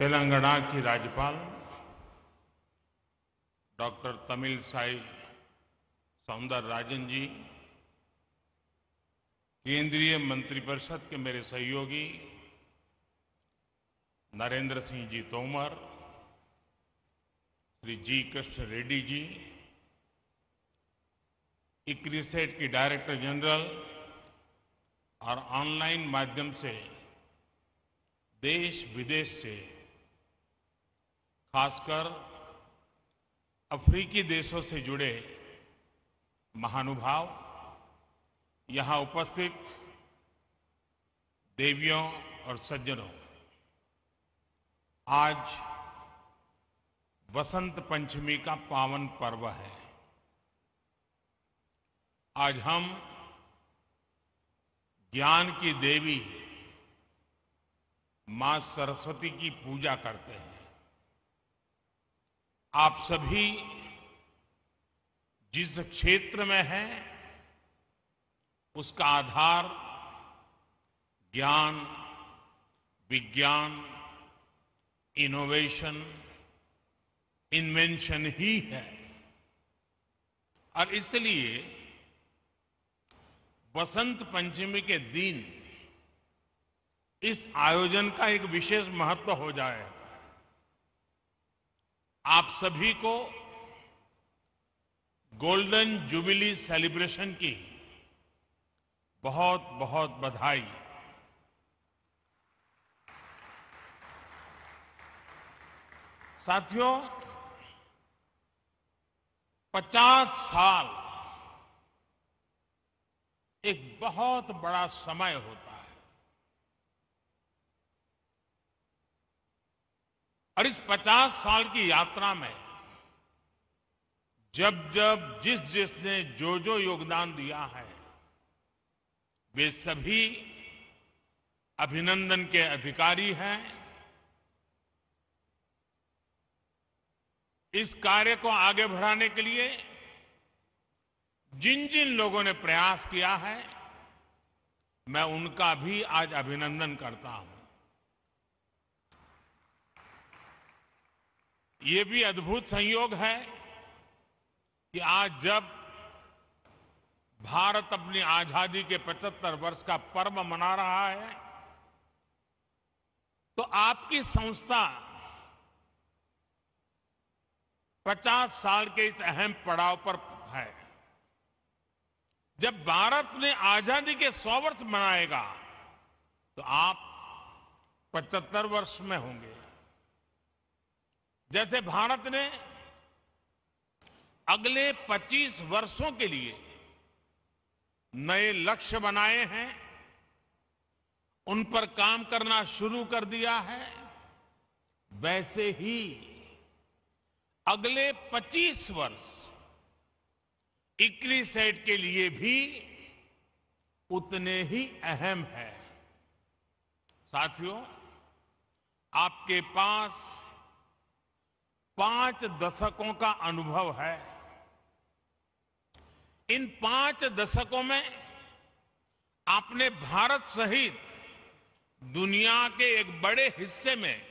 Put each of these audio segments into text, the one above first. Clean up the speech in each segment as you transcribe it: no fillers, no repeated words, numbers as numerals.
तेलंगाना की राज्यपाल डॉक्टर तमिलसाई सौंदरराजन जी, केंद्रीय मंत्रिपरिषद के मेरे सहयोगी नरेंद्र सिंह जी तोमर, श्री जी कृष्ण रेड्डी जी, इक्रिसेट की डायरेक्टर जनरल और ऑनलाइन माध्यम से देश विदेश से, खासकर अफ्रीकी देशों से जुड़े महानुभाव, यहां उपस्थित देवियों और सज्जनों, आज वसंत पंचमी का पावन पर्व है। आज हम ज्ञान की देवी मां सरस्वती की पूजा करते हैं। आप सभी जिस क्षेत्र में हैं, उसका आधार ज्ञान, विज्ञान, इनोवेशन, इन्वेंशन ही है। और इसलिए वसंत पंचमी के दिन इस आयोजन का एक विशेष महत्व हो जाए। आप सभी को गोल्डन जुबिली सेलिब्रेशन की बहुत बहुत बधाई। साथियों, 50 साल एक बहुत बड़ा समय होता है और इस 50 साल की यात्रा में जब जब जिसने जो योगदान दिया है, वे सभी अभिनंदन के अधिकारी हैं। इस कार्य को आगे बढ़ाने के लिए जिन जिन लोगों ने प्रयास किया है, मैं उनका भी आज अभिनंदन करता हूं। ये भी अद्भुत संयोग है कि आज जब भारत अपनी आजादी के 75 वर्ष का पर्व मना रहा है, तो आपकी संस्था 50 साल के इस अहम पड़ाव पर है। जब भारत ने आजादी के 100 वर्ष मनाएगा, तो आप 75 वर्ष में होंगे। जैसे भारत ने अगले 25 वर्षों के लिए नए लक्ष्य बनाए हैं, उन पर काम करना शुरू कर दिया है, वैसे ही अगले 25 वर्ष इक्रिसेट के लिए भी उतने ही अहम है। साथियों, आपके पास 5 दशकों का अनुभव है। इन 5 दशकों में आपने भारत सहित दुनिया के एक बड़े हिस्से में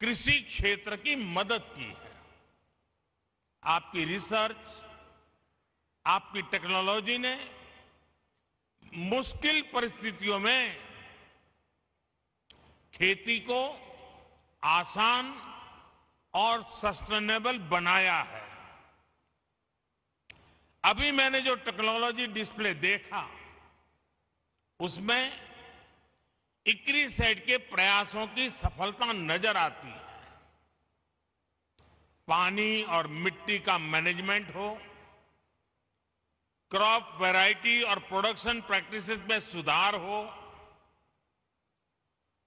कृषि क्षेत्र की मदद की है। आपकी रिसर्च, आपकी टेक्नोलॉजी ने मुश्किल परिस्थितियों में खेती को आसान और सस्टेनेबल बनाया है। अभी मैंने जो टेक्नोलॉजी डिस्प्ले देखा, उसमें इक्रिसेट के प्रयासों की सफलता नजर आती है। पानी और मिट्टी का मैनेजमेंट हो, क्रॉप वैरायटी और प्रोडक्शन प्रैक्टिसेस में सुधार हो,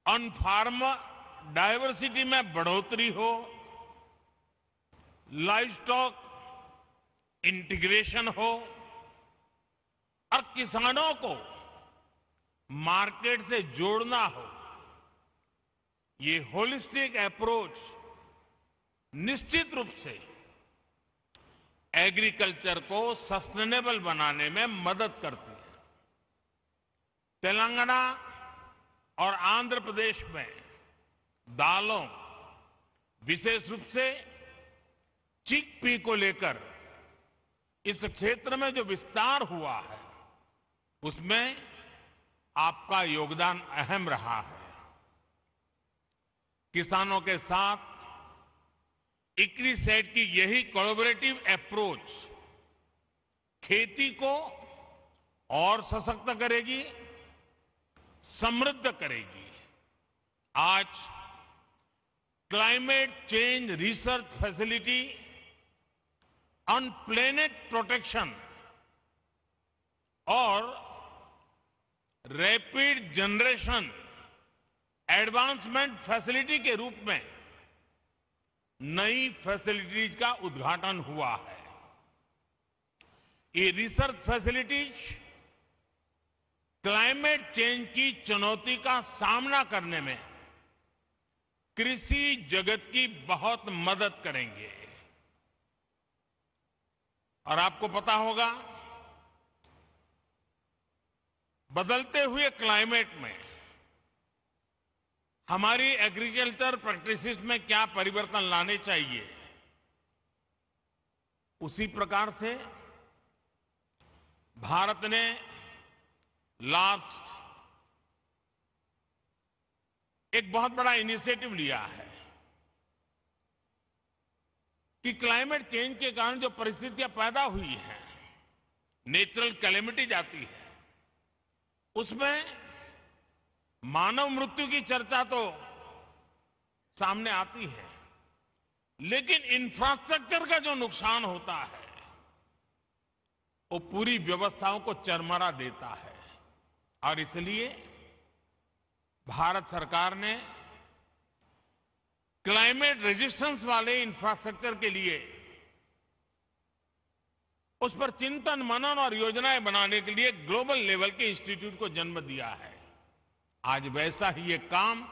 ऑन फार्म डायवर्सिटी में बढ़ोतरी हो, लाइव स्टॉक इंटीग्रेशन हो और किसानों को मार्केट से जोड़ना हो, ये होलिस्टिक अप्रोच निश्चित रूप से एग्रीकल्चर को सस्टेनेबल बनाने में मदद करती है। तेलंगाना और आंध्र प्रदेश में दालों, विशेष रूप से चिकपी को लेकर इस क्षेत्र में जो विस्तार हुआ है उसमें आपका योगदान अहम रहा है। किसानों के साथ इक्रिसेट की यही कोलैबोरेटिव अप्रोच खेती को और सशक्त करेगी, समृद्ध करेगी। आज climate change research facility on planet protection और रैपिड जनरेशन एडवांसमेंट फैसिलिटी के रूप में नई फैसिलिटीज का उद्घाटन हुआ है। ये रिसर्च फैसिलिटीज क्लाइमेट चेंज की चुनौती का सामना करने में कृषि जगत की बहुत मदद करेंगे। और आपको पता होगा, बदलते हुए क्लाइमेट में हमारी एग्रीकल्चर प्रैक्टिसेस में क्या परिवर्तन लाने चाहिए, उसी प्रकार से भारत ने लास्ट एक बहुत बड़ा इनिशिएटिव लिया है कि क्लाइमेट चेंज के कारण जो परिस्थितियां पैदा हुई हैं, नेचुरल कैलेमिटीज आती है, उसमें मानव मृत्यु की चर्चा तो सामने आती है, लेकिन इंफ्रास्ट्रक्चर का जो नुकसान होता है वो पूरी व्यवस्थाओं को चरमरा देता है। और इसलिए भारत सरकार ने क्लाइमेट रेजिस्टेंस वाले इंफ्रास्ट्रक्चर के लिए उस पर चिंतन मनन और योजनाएं बनाने के लिए ग्लोबल लेवल के इंस्टीट्यूट को जन्म दिया है। आज वैसा ही ये काम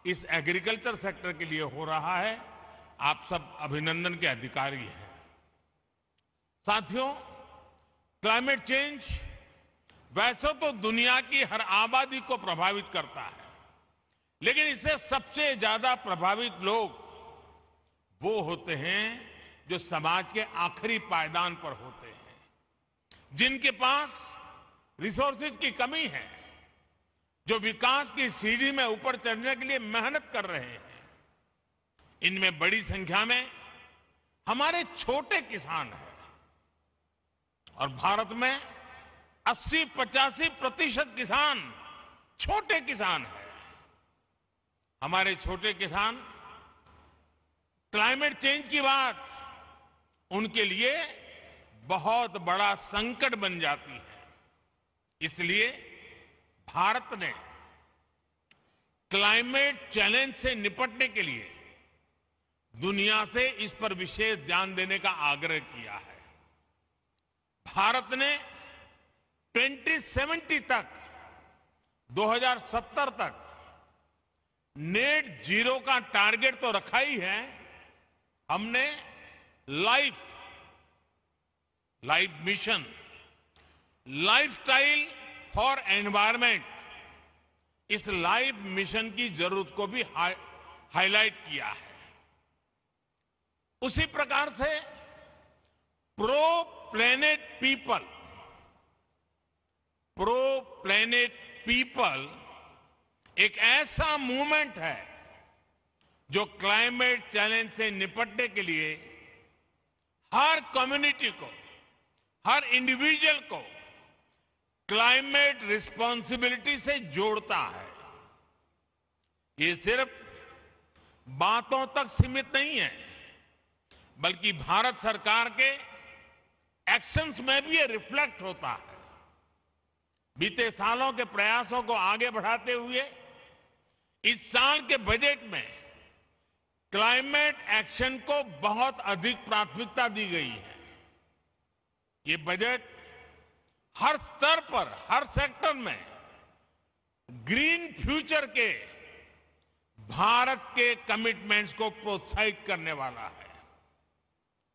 इस एग्रीकल्चर सेक्टर के लिए हो रहा है। आप सब अभिनंदन के अधिकारी हैं। साथियों, क्लाइमेट चेंज वैसे तो दुनिया की हर आबादी को प्रभावित करता है, लेकिन इससे सबसे ज्यादा प्रभावित लोग वो होते हैं जो समाज के आखिरी पायदान पर होते हैं, जिनके पास रिसोर्सेज की कमी है, जो विकास की सीढ़ी में ऊपर चढ़ने के लिए मेहनत कर रहे हैं। इनमें बड़ी संख्या में हमारे छोटे किसान हैं और भारत में 80-85% किसान छोटे किसान हैं। हमारे छोटे किसान क्लाइमेट चेंज की बात उनके लिए बहुत बड़ा संकट बन जाती है। इसलिए भारत ने क्लाइमेट चैलेंज से निपटने के लिए दुनिया से इस पर विशेष ध्यान देने का आग्रह किया है। भारत ने 2070 तक 2070 तक नेट जीरो का टारगेट तो रखा ही है। हमने life mission, lifestyle for environment, इस लाइफ मिशन की जरूरत को भी हाईलाइट किया है। उसी प्रकार से प्रो प्लेनेट पीपल एक ऐसा मूवमेंट है जो क्लाइमेट चैलेंज से निपटने के लिए हर कम्युनिटी को, हर इंडिविजुअल को क्लाइमेट रिस्पॉन्सिबिलिटी से जोड़ता है। ये सिर्फ बातों तक सीमित नहीं है, बल्कि भारत सरकार के एक्शंस में भी ये रिफ्लेक्ट होता है। बीते सालों के प्रयासों को आगे बढ़ाते हुए इस साल के बजट में क्लाइमेट एक्शन को बहुत अधिक प्राथमिकता दी गई है। ये बजट हर स्तर पर, हर सेक्टर में ग्रीन फ्यूचर के भारत के कमिटमेंट्स को प्रोत्साहित करने वाला है।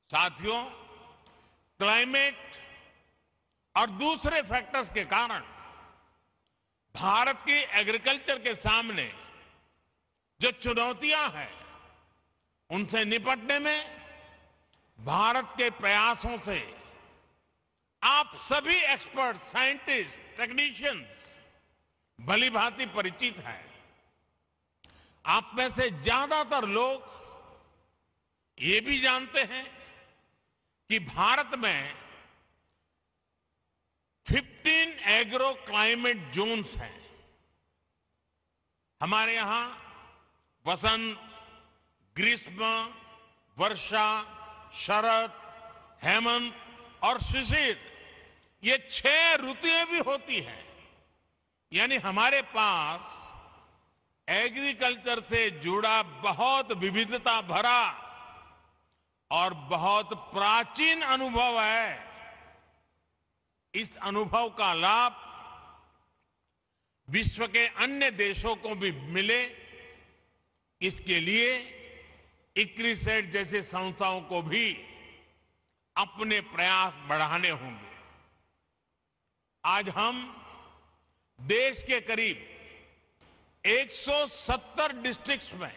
साथियों, क्लाइमेट और दूसरे फैक्टर्स के कारण भारत की एग्रीकल्चर के सामने जो चुनौतियां हैं उनसे निपटने में भारत के प्रयासों से आप सभी एक्सपर्ट, साइंटिस्ट, टेक्नीशियंस भली भांति परिचित हैं। आप में से ज्यादातर लोग ये भी जानते हैं कि भारत में 15 एग्रो क्लाइमेट जोन्स हैं। हमारे यहां वसंत, ग्रीष्म, वर्षा, शरद, हेमंत और शिशिर, ये 6 ऋतुएं भी होती हैं। यानी हमारे पास एग्रीकल्चर से जुड़ा बहुत विविधता भरा और बहुत प्राचीन अनुभव है। इस अनुभव का लाभ विश्व के अन्य देशों को भी मिले, इसके लिए इक्रिसेट जैसे संस्थाओं को भी अपने प्रयास बढ़ाने होंगे। आज हम देश के करीब 170 डिस्ट्रिक्ट्स में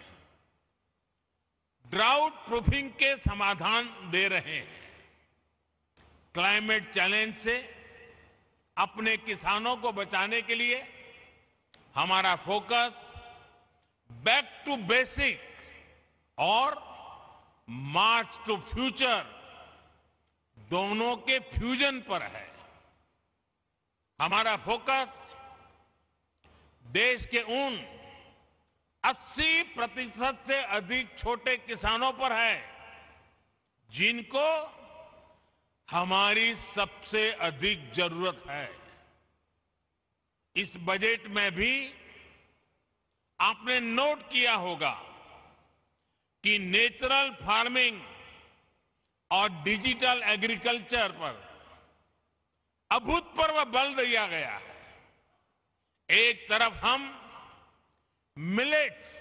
ड्राउट प्रूफिंग के समाधान दे रहे हैं। क्लाइमेट चैलेंज से अपने किसानों को बचाने के लिए हमारा फोकस बैक टू बेसिक और मार्च टू फ्यूचर दोनों के फ्यूजन पर है। हमारा फोकस देश के उन 80% से अधिक छोटे किसानों पर है जिनको हमारी सबसे अधिक जरूरत है। इस बजट में भी आपने नोट किया होगा कि नेचुरल फार्मिंग और डिजिटल एग्रीकल्चर पर अभूतपूर्व बल दिया गया है। एक तरफ हम मिलेट्स,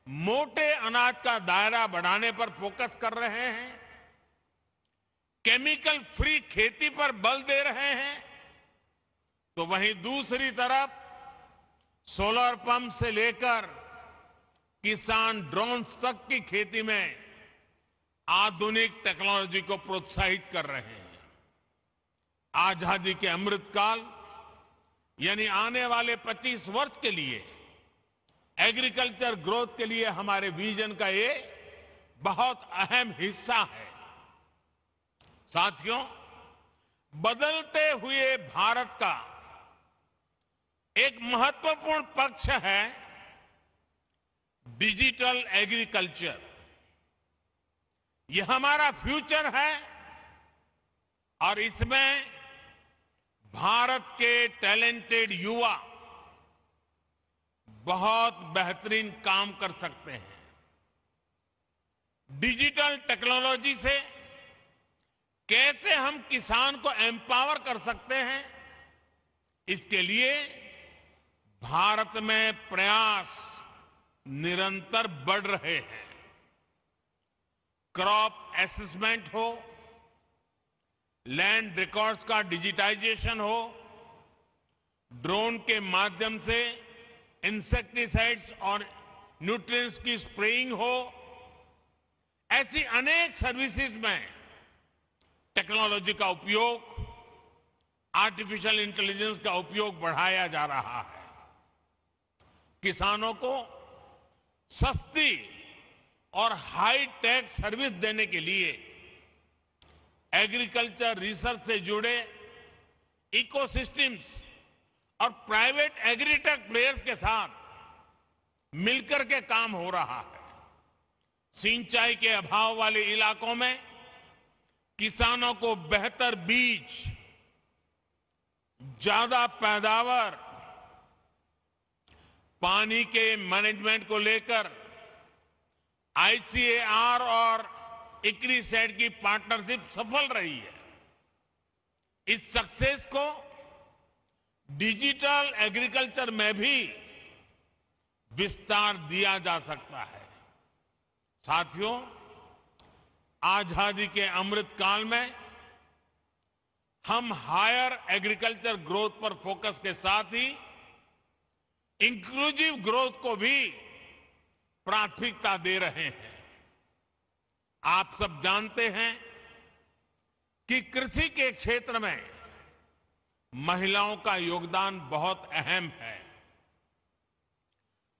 मोटे अनाज का दायरा बढ़ाने पर फोकस कर रहे हैं, केमिकल फ्री खेती पर बल दे रहे हैं, तो वहीं दूसरी तरफ सोलर पंप से लेकर किसान ड्रोन्स तक की खेती में आधुनिक टेक्नोलॉजी को प्रोत्साहित कर रहे हैं। आजादी के अमृतकाल यानी आने वाले 25 वर्ष के लिए एग्रीकल्चर ग्रोथ के लिए हमारे विजन का ये बहुत अहम हिस्सा है। साथियों, बदलते हुए भारत का एक महत्वपूर्ण पक्ष है डिजिटल एग्रीकल्चर। यह हमारा फ्यूचर है और इसमें भारत के टैलेंटेड युवा बहुत बेहतरीन काम कर सकते हैं। डिजिटल टेक्नोलॉजी से कैसे हम किसान को एम्पावर कर सकते हैं, इसके लिए भारत में प्रयास निरंतर बढ़ रहे हैं। क्रॉप असेसमेंट हो, लैंड रिकॉर्ड्स का डिजिटाइजेशन हो, ड्रोन के माध्यम से इंसेक्टिसाइड्स और न्यूट्रिएंट्स की स्प्रेइंग हो, ऐसी अनेक सर्विसेज में टेक्नोलॉजी का उपयोग, आर्टिफिशियल इंटेलिजेंस का उपयोग बढ़ाया जा रहा है। किसानों को सस्ती और हाई टेक सर्विस देने के लिए एग्रीकल्चर रिसर्च से जुड़े इकोसिस्टम्स और प्राइवेट एग्रीटेक प्लेयर्स के साथ मिलकर के काम हो रहा है। सिंचाई के अभाव वाले इलाकों में किसानों को बेहतर बीज, ज्यादा पैदावार, पानी के मैनेजमेंट को लेकर आईसीएआर और इक्रिसेट की पार्टनरशिप सफल रही है। इस सक्सेस को डिजिटल एग्रीकल्चर में भी विस्तार दिया जा सकता है। साथियों, आजादी के अमृत काल में हम हायर एग्रीकल्चर ग्रोथ पर फोकस के साथ ही इंक्लूसिव ग्रोथ को भी प्राथमिकता दे रहे हैं। आप सब जानते हैं कि कृषि के क्षेत्र में महिलाओं का योगदान बहुत अहम है।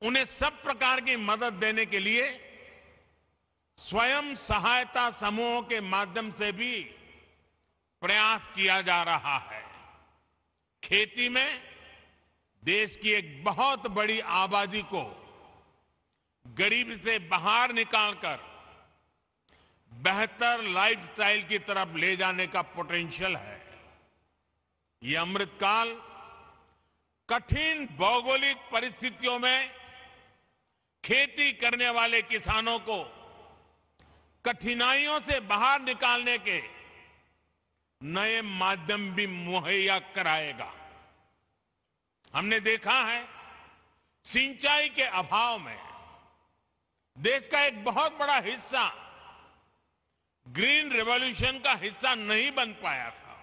उन्हें सब प्रकार की मदद देने के लिए स्वयं सहायता समूहों के माध्यम से भी प्रयास किया जा रहा है। खेती में देश की एक बहुत बड़ी आबादी को गरीबी से बाहर निकालकर बेहतर लाइफस्टाइल की तरफ ले जाने का पोटेंशियल है। ये अमृतकाल कठिन भौगोलिक परिस्थितियों में खेती करने वाले किसानों को कठिनाइयों से बाहर निकालने के नए माध्यम भी मुहैया कराएगा। हमने देखा है सिंचाई के अभाव में देश का एक बहुत बड़ा हिस्सा ग्रीन रेवोल्यूशन का हिस्सा नहीं बन पाया था।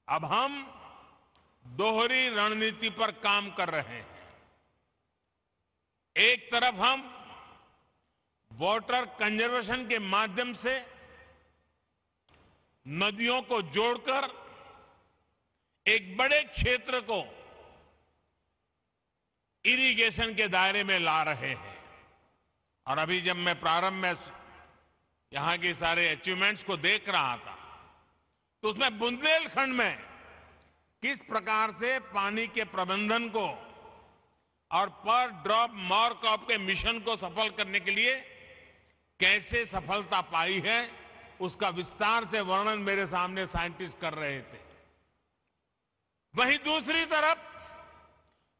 अब हम दोहरी रणनीति पर काम कर रहे हैं। एक तरफ हम वाटर कंजर्वेशन के माध्यम से नदियों को जोड़कर एक बड़े क्षेत्र को इरिगेशन के दायरे में ला रहे हैं। और अभी जब मैं प्रारंभ में यहां के सारे अचीवमेंट्स को देख रहा था तो उसमें बुंदेलखंड में किस प्रकार से पानी के प्रबंधन को और पर ड्रॉप मोर क्रॉप के मिशन को सफल करने के लिए कैसे सफलता पाई है उसका विस्तार से वर्णन मेरे सामने साइंटिस्ट कर रहे थे। वहीं दूसरी तरफ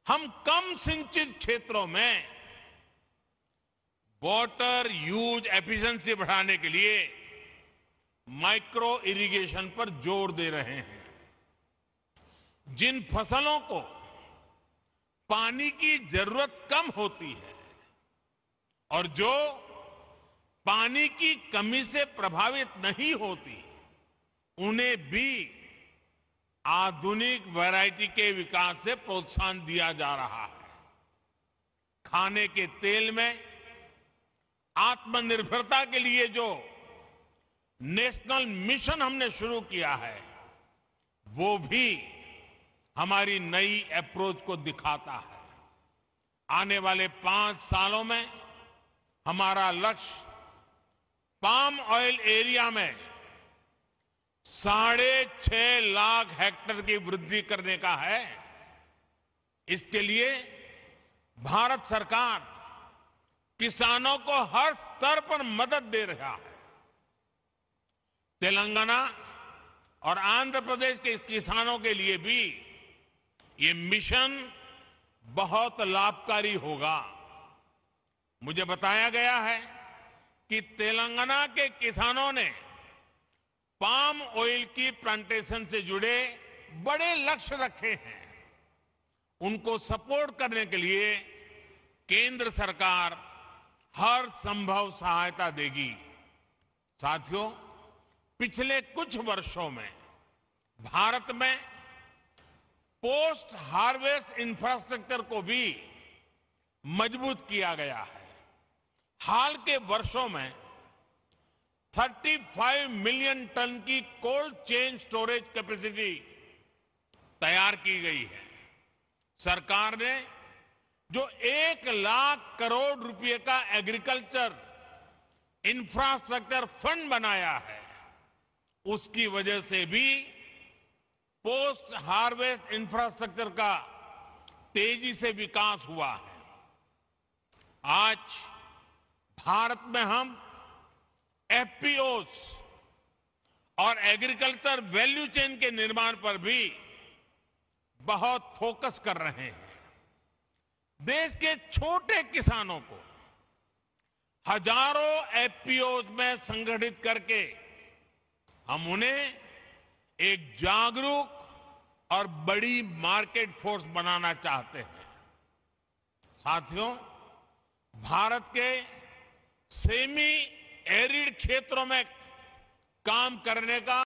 हम कम सिंचित क्षेत्रों में वाटर यूज एफिशिएंसी बढ़ाने के लिए माइक्रो इरिगेशन पर जोर दे रहे हैं। जिन फसलों को पानी की जरूरत कम होती है और जो पानी की कमी से प्रभावित नहीं होती, उन्हें भी आधुनिक वैरायटी के विकास से प्रोत्साहन दिया जा रहा है। खाने के तेल में आत्मनिर्भरता के लिए जो नेशनल मिशन हमने शुरू किया है वो भी हमारी नई अप्रोच को दिखाता है। आने वाले 5 सालों में हमारा लक्ष्य पाम ऑयल एरिया में 6.5 लाख हेक्टेयर की वृद्धि करने का है। इसके लिए भारत सरकार किसानों को हर स्तर पर मदद दे रहा है। तेलंगाना और आंध्र प्रदेश के किसानों के लिए भी ये मिशन बहुत लाभकारी होगा। मुझे बताया गया है कि तेलंगाना के किसानों ने पाम ऑयल की प्लांटेशन से जुड़े बड़े लक्ष्य रखे हैं। उनको सपोर्ट करने के लिए केंद्र सरकार हर संभव सहायता देगी। साथियों, पिछले कुछ वर्षों में भारत में पोस्ट हार्वेस्ट इंफ्रास्ट्रक्चर को भी मजबूत किया गया है। हाल के वर्षों में 35 मिलियन टन की कोल्ड चेन स्टोरेज कैपेसिटी तैयार की गई है। सरकार ने जो 1 लाख करोड़ रुपए का एग्रीकल्चर इंफ्रास्ट्रक्चर फंड बनाया है, उसकी वजह से भी पोस्ट हार्वेस्ट इंफ्रास्ट्रक्चर का तेजी से विकास हुआ है। आज भारत में हम एफपीओस और एग्रीकल्चर वैल्यू चेन के निर्माण पर भी बहुत फोकस कर रहे हैं। देश के छोटे किसानों को हजारों एफपीओस में संगठित करके हम उन्हें एक जागरूक और बड़ी मार्केट फोर्स बनाना चाहते हैं। साथियों, भारत के सेमी एरिड क्षेत्रों में काम करने का